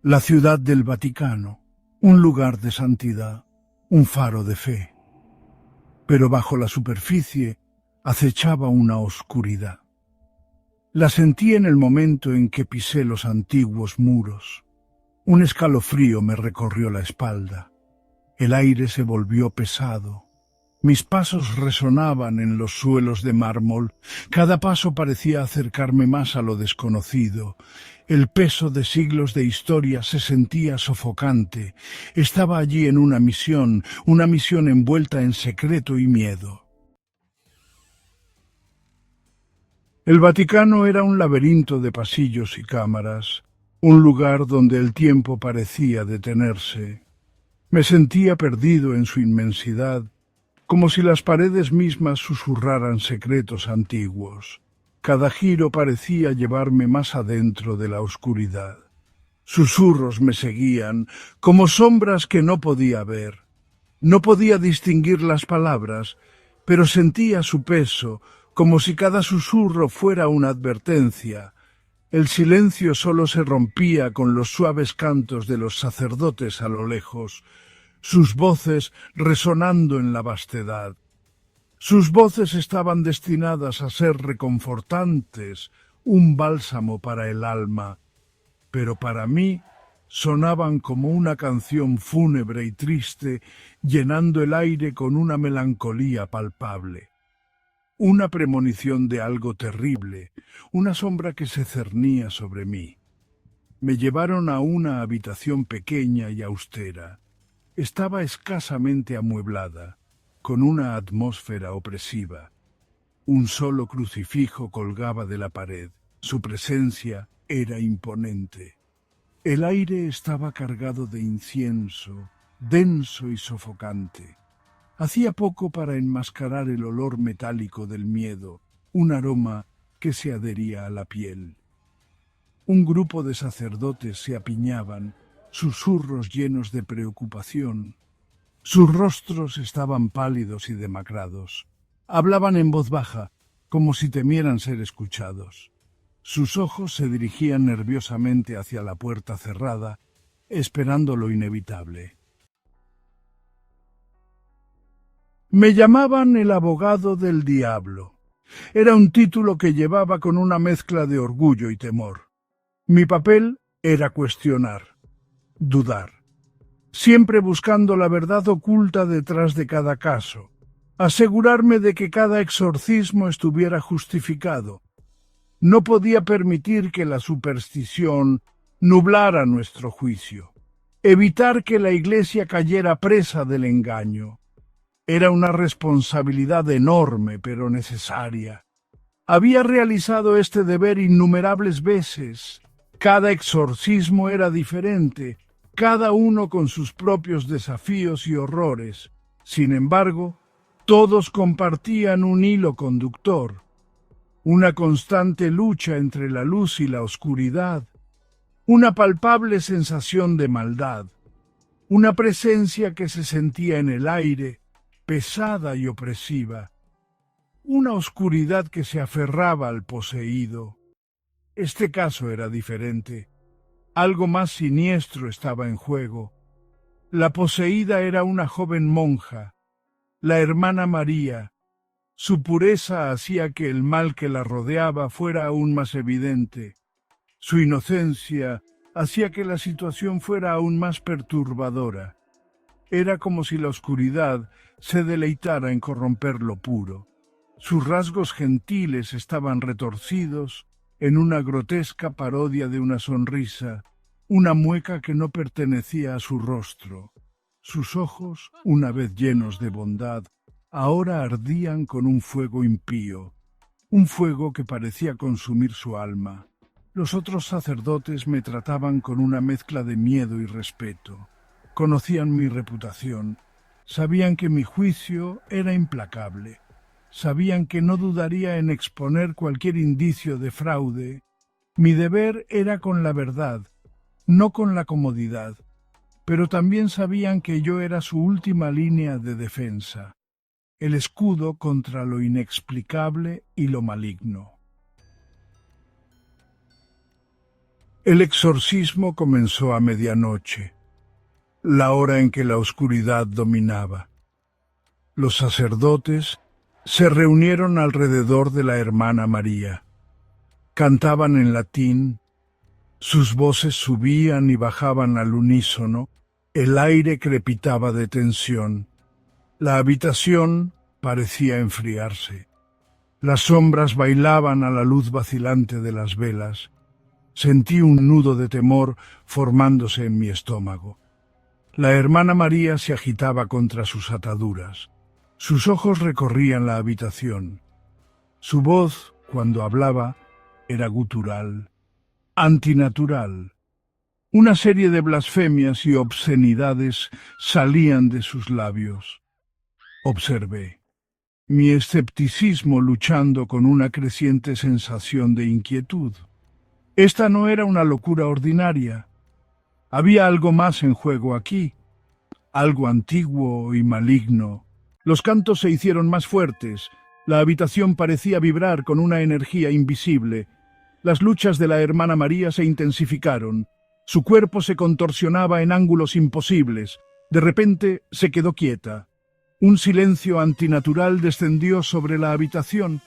La ciudad del Vaticano, un lugar de santidad, un faro de fe. Pero bajo la superficie acechaba una oscuridad. La sentí en el momento en que pisé los antiguos muros. Un escalofrío me recorrió la espalda. El aire se volvió pesado. Mis pasos resonaban en los suelos de mármol. Cada paso parecía acercarme más a lo desconocido. El peso de siglos de historia se sentía sofocante. Estaba allí en una misión envuelta en secreto y miedo. El Vaticano era un laberinto de pasillos y cámaras, un lugar donde el tiempo parecía detenerse. Me sentía perdido en su inmensidad, como si las paredes mismas susurraran secretos antiguos. Cada giro parecía llevarme más adentro de la oscuridad. Susurros me seguían, como sombras que no podía ver. No podía distinguir las palabras, pero sentía su peso, como si cada susurro fuera una advertencia. El silencio solo se rompía con los suaves cantos de los sacerdotes a lo lejos, sus voces resonando en la vastedad. Sus voces estaban destinadas a ser reconfortantes, un bálsamo para el alma, pero para mí sonaban como una canción fúnebre y triste, llenando el aire con una melancolía palpable. Una premonición de algo terrible, una sombra que se cernía sobre mí. Me llevaron a una habitación pequeña y austera. Estaba escasamente amueblada, con una atmósfera opresiva. Un solo crucifijo colgaba de la pared. Su presencia era imponente. El aire estaba cargado de incienso, denso y sofocante. Hacía poco para enmascarar el olor metálico del miedo, un aroma que se adhería a la piel. Un grupo de sacerdotes se apiñaban, susurros llenos de preocupación. Sus rostros estaban pálidos y demacrados. Hablaban en voz baja, como si temieran ser escuchados. Sus ojos se dirigían nerviosamente hacia la puerta cerrada, esperando lo inevitable. Me llamaban el abogado del diablo. Era un título que llevaba con una mezcla de orgullo y temor. Mi papel era cuestionar, dudar, siempre buscando la verdad oculta detrás de cada caso, asegurarme de que cada exorcismo estuviera justificado. No podía permitir que la superstición nublara nuestro juicio, evitar que la Iglesia cayera presa del engaño. Era una responsabilidad enorme, pero necesaria. Había realizado este deber innumerables veces. Cada exorcismo era diferente, cada uno con sus propios desafíos y horrores. Sin embargo, todos compartían un hilo conductor, una constante lucha entre la luz y la oscuridad, una palpable sensación de maldad, una presencia que se sentía en el aire, pesada y opresiva, una oscuridad que se aferraba al poseído. Este caso era diferente. Algo más siniestro estaba en juego. La poseída era una joven monja, la hermana María. Su pureza hacía que el mal que la rodeaba fuera aún más evidente. Su inocencia hacía que la situación fuera aún más perturbadora. Era como si la oscuridad se deleitara en corromper lo puro. Sus rasgos gentiles estaban retorcidos en una grotesca parodia de una sonrisa, una mueca que no pertenecía a su rostro. Sus ojos, una vez llenos de bondad, ahora ardían con un fuego impío, un fuego que parecía consumir su alma. Los otros sacerdotes me trataban con una mezcla de miedo y respeto. Conocían mi reputación, sabían que mi juicio era implacable, sabían que no dudaría en exponer cualquier indicio de fraude. Mi deber era con la verdad, no con la comodidad, pero también sabían que yo era su última línea de defensa, el escudo contra lo inexplicable y lo maligno. El exorcismo comenzó a medianoche, la hora en que la oscuridad dominaba. Los sacerdotes se reunieron alrededor de la hermana María. Cantaban en latín, sus voces subían y bajaban al unísono, el aire crepitaba de tensión. La habitación parecía enfriarse. Las sombras bailaban a la luz vacilante de las velas. Sentí un nudo de temor formándose en mi estómago. La hermana María se agitaba contra sus ataduras. Sus ojos recorrían la habitación. Su voz, cuando hablaba, era gutural, antinatural. Una serie de blasfemias y obscenidades salían de sus labios. Observé, mi escepticismo luchando con una creciente sensación de inquietud. Esta no era una locura ordinaria. Había algo más en juego aquí, algo antiguo y maligno. Los cantos se hicieron más fuertes, la habitación parecía vibrar con una energía invisible. Las luchas de la hermana María se intensificaron. Su cuerpo se contorsionaba en ángulos imposibles. De repente se quedó quieta. Un silencio antinatural descendió sobre la habitación.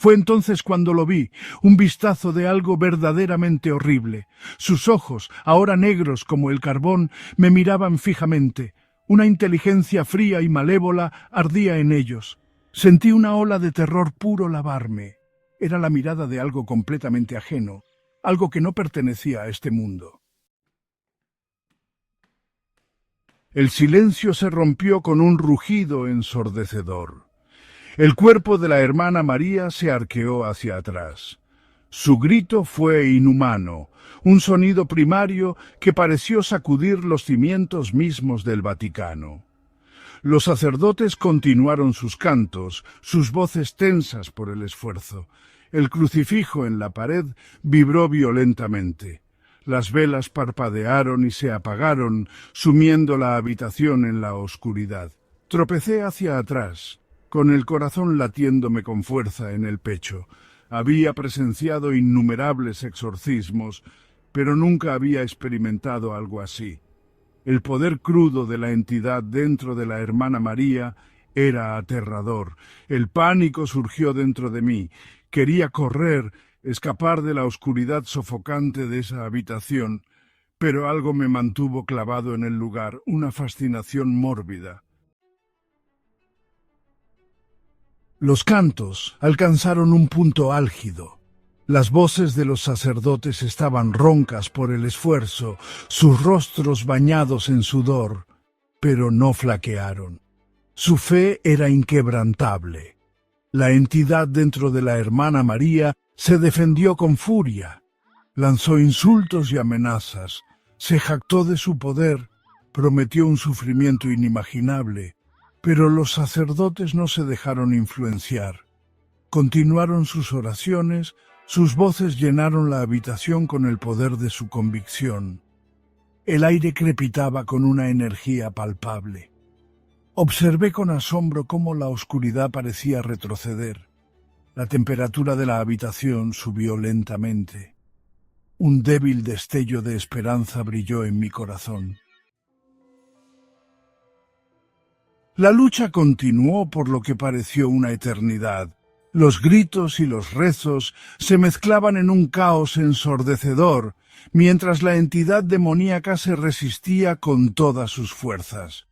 Fue entonces cuando lo vi, un vistazo de algo verdaderamente horrible. Sus ojos, ahora negros como el carbón, me miraban fijamente. Una inteligencia fría y malévola ardía en ellos. Sentí una ola de terror puro lavarme. Era la mirada de algo completamente ajeno, algo que no pertenecía a este mundo. El silencio se rompió con un rugido ensordecedor. El cuerpo de la hermana María se arqueó hacia atrás. Su grito fue inhumano, un sonido primario que pareció sacudir los cimientos mismos del Vaticano. Los sacerdotes continuaron sus cantos, sus voces tensas por el esfuerzo. El crucifijo en la pared vibró violentamente. Las velas parpadearon y se apagaron, sumiendo la habitación en la oscuridad. Tropecé hacia atrás, con el corazón latiéndome con fuerza en el pecho. Había presenciado innumerables exorcismos, pero nunca había experimentado algo así. El poder crudo de la entidad dentro de la hermana María era aterrador. El pánico surgió dentro de mí. Quería correr, escapar de la oscuridad sofocante de esa habitación, pero algo me mantuvo clavado en el lugar, una fascinación mórbida. Los cantos alcanzaron un punto álgido. Las voces de los sacerdotes estaban roncas por el esfuerzo, sus rostros bañados en sudor, pero no flaquearon. Su fe era inquebrantable. La entidad dentro de la hermana María se defendió con furia. Lanzó insultos y amenazas, se jactó de su poder, prometió un sufrimiento inimaginable, pero los sacerdotes no se dejaron influenciar. Continuaron sus oraciones, sus voces llenaron la habitación con el poder de su convicción. El aire crepitaba con una energía palpable. Observé con asombro cómo la oscuridad parecía retroceder. La temperatura de la habitación subió lentamente. Un débil destello de esperanza brilló en mi corazón. La lucha continuó por lo que pareció una eternidad. Los gritos y los rezos se mezclaban en un caos ensordecedor, mientras la entidad demoníaca se resistía con todas sus fuerzas.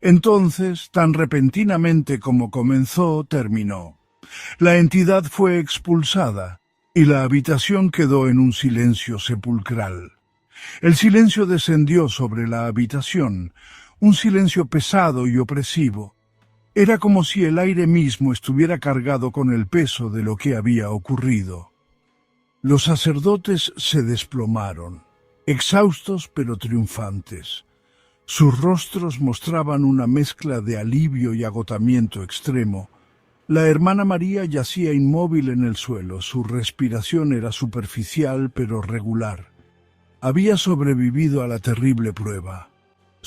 Entonces, tan repentinamente como comenzó, terminó. La entidad fue expulsada y la habitación quedó en un silencio sepulcral. El silencio descendió sobre la habitación, un silencio pesado y opresivo. Era como si el aire mismo estuviera cargado con el peso de lo que había ocurrido. Los sacerdotes se desplomaron, exhaustos pero triunfantes. Sus rostros mostraban una mezcla de alivio y agotamiento extremo. La hermana María yacía inmóvil en el suelo, su respiración era superficial pero regular. Había sobrevivido a la terrible prueba.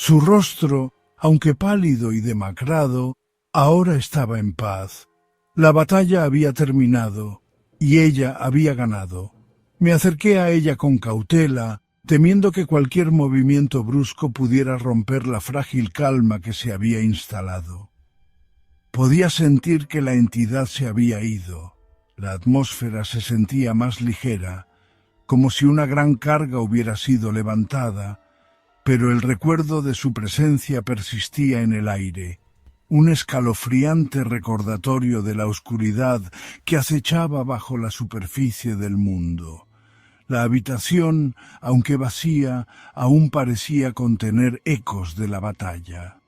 Su rostro, aunque pálido y demacrado, ahora estaba en paz. La batalla había terminado y ella había ganado. Me acerqué a ella con cautela, temiendo que cualquier movimiento brusco pudiera romper la frágil calma que se había instalado. Podía sentir que la entidad se había ido. La atmósfera se sentía más ligera, como si una gran carga hubiera sido levantada, pero el recuerdo de su presencia persistía en el aire, un escalofriante recordatorio de la oscuridad que acechaba bajo la superficie del mundo. La habitación, aunque vacía, aún parecía contener ecos de la batalla.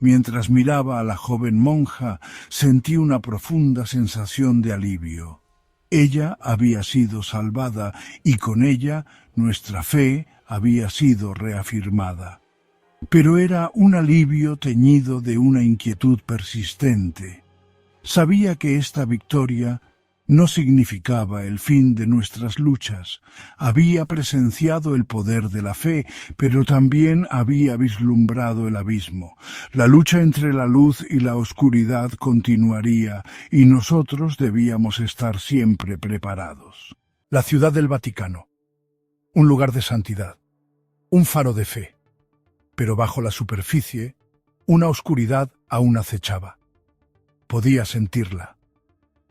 Mientras miraba a la joven monja, sentí una profunda sensación de alivio. Ella había sido salvada y con ella nuestra fe había sido reafirmada. Pero era un alivio teñido de una inquietud persistente. Sabía que esta victoria no significaba el fin de nuestras luchas. Había presenciado el poder de la fe, pero también había vislumbrado el abismo. La lucha entre la luz y la oscuridad continuaría, y nosotros debíamos estar siempre preparados. La ciudad del Vaticano, un lugar de santidad, un faro de fe. Pero bajo la superficie, una oscuridad aún acechaba. Podía sentirla.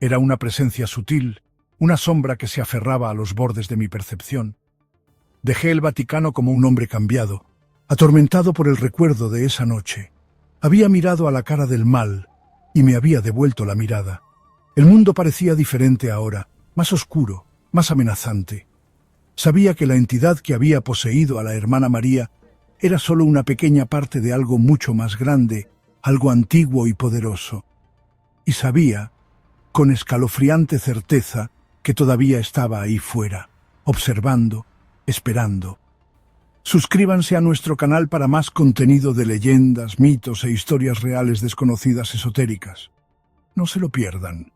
Era una presencia sutil, una sombra que se aferraba a los bordes de mi percepción. Dejé el Vaticano como un hombre cambiado, atormentado por el recuerdo de esa noche. Había mirado a la cara del mal y me había devuelto la mirada. El mundo parecía diferente ahora, más oscuro, más amenazante. Sabía que la entidad que había poseído a la hermana María era solo una pequeña parte de algo mucho más grande, algo antiguo y poderoso. Y sabía, con escalofriante certeza, que todavía estaba ahí fuera, observando, esperando. Suscríbanse a nuestro canal para más contenido de leyendas, mitos e historias reales desconocidas esotéricas. No se lo pierdan.